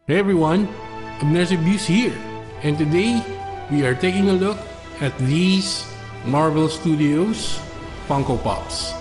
Hey everyone, Abners here, and today we are taking a look at these Marvel Studios Funko Pops.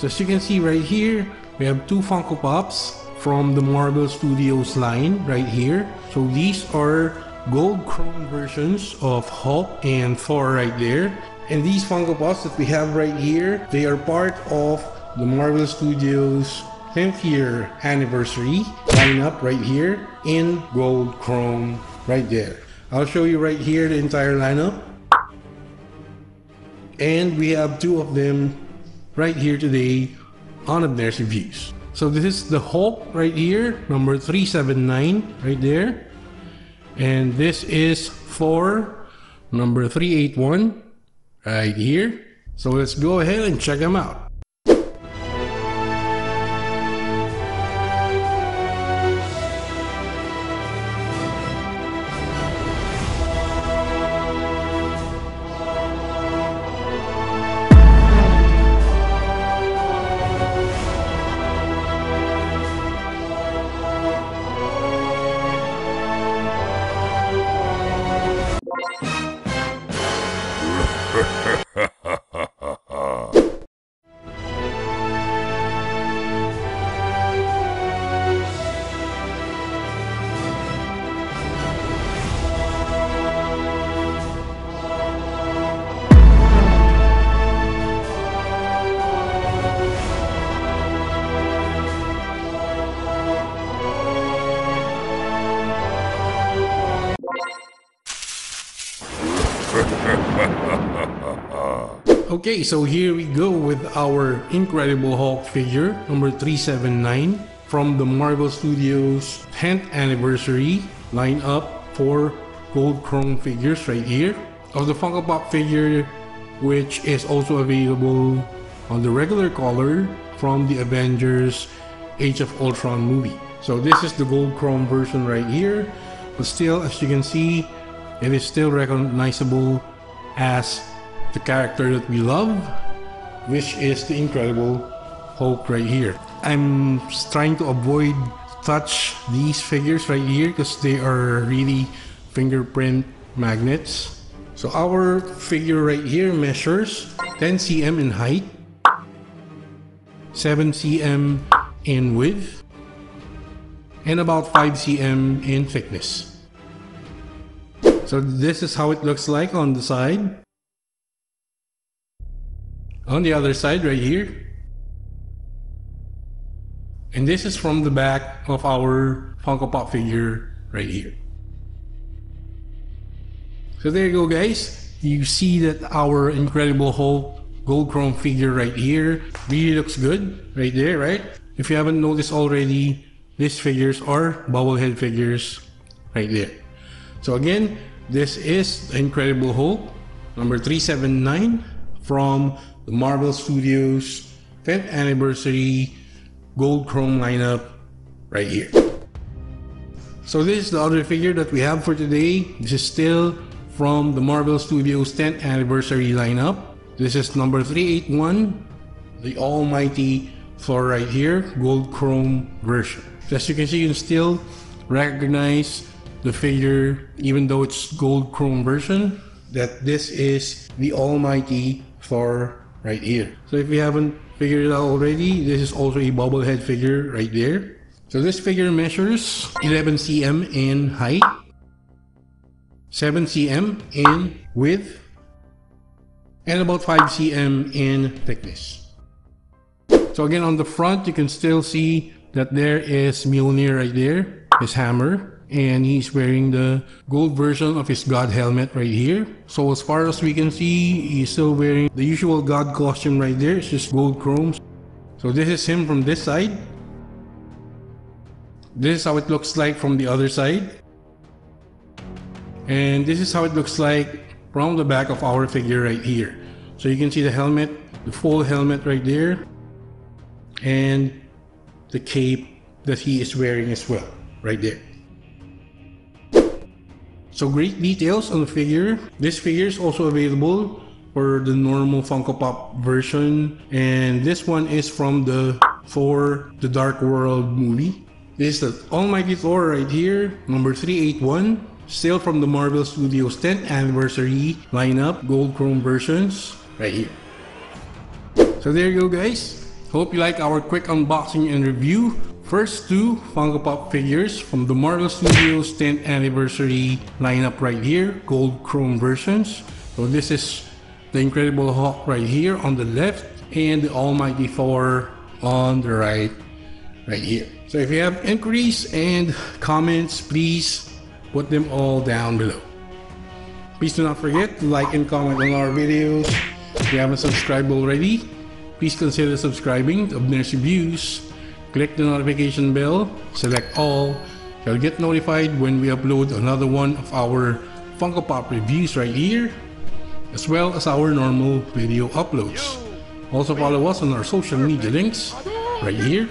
So as you can see right here, we have two Funko Pops from the Marvel Studios line right here. So these are gold chrome versions of Hulk and Thor right there. And these Funko Pops that we have right here, they are part of the Marvel Studios 10th year anniversary lineup right here in gold chrome right there. I'll show you right here the entire lineup. And we have two of them right here today on Abners Reviews. So this is the Hulk right here, number 379 right there. And this is Thor, number 381. Right here. So let's go ahead and check them out. Okay, so here we go with our Incredible Hulk figure, number 379, from the Marvel Studios 10th anniversary lineup for gold chrome figures right here. Of the Funko Pop figure, which is also available on the regular color from the Avengers Age of Ultron movie. So this is the gold chrome version right here, but still, as you can see, it is still recognizable as the character that we love, which is the Incredible Hulk right here. I'm trying to avoid touch these figures right here because they are really fingerprint magnets. So our figure right here measures 10 cm in height, 7 cm in width, and about 5 cm in thickness. So this is how it looks like on the side. On the other side right here. And this is from the back of our Funko Pop figure right here. So there you go, guys. You see that our Incredible Hulk gold chrome figure right here really looks good right there, right? If you haven't noticed already, these figures are bobblehead figures right there. So again, this is the Incredible Hulk number 379 from the Marvel Studios 10th anniversary gold chrome lineup right here. So this is the other figure that we have for today. This is still from the Marvel Studios 10th anniversary lineup. This is number 381, the almighty Thor right here, gold chrome version. So as you can see, you can still recognize the figure, even though it's gold chrome version, that this is the almighty Thor right here. So if you haven't figured it out already, this is also a bobblehead figure right there. So this figure measures 11 cm in height, 7 cm in width, and about 5 cm in thickness. So again, on the front, you can still see that there is Mjolnir right there, his hammer. And he's wearing the gold version of his God helmet right here. So as far as we can see, he's still wearing the usual God costume right there. It's just gold chrome. So this is him from this side. This is how it looks like from the other side. And this is how it looks like from the back of our figure right here. So you can see the helmet, the full helmet right there. And the cape that he is wearing as well, right there. So great details on the figure. This figure is also available for the normal Funko Pop version, and this one is from the THOR The Dark World movie. This is the Almighty Thor right here, number 381, still from the Marvel Studios 10th anniversary lineup, gold chrome versions, right here. So there you go, guys. Hope you like our quick unboxing and review. First two Funko Pop figures from the Marvel Studios 10th anniversary lineup right here, gold chrome versions. So this is the Incredible Hulk right here on the left, and the Almighty Thor on the right here. So if you have inquiries and comments, please put them all down below. Please do not forget to like and comment on our videos. If you haven't subscribed already, please consider subscribing to Abners Reviews. Click the notification bell, select all. You'll get notified when we upload another one of our Funko Pop reviews right here, as well as our normal video uploads. Also follow us on our social media links right here.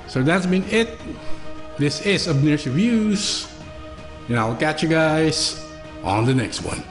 So that's been it. This is Abners Reviews, and I'll catch you guys on the next one.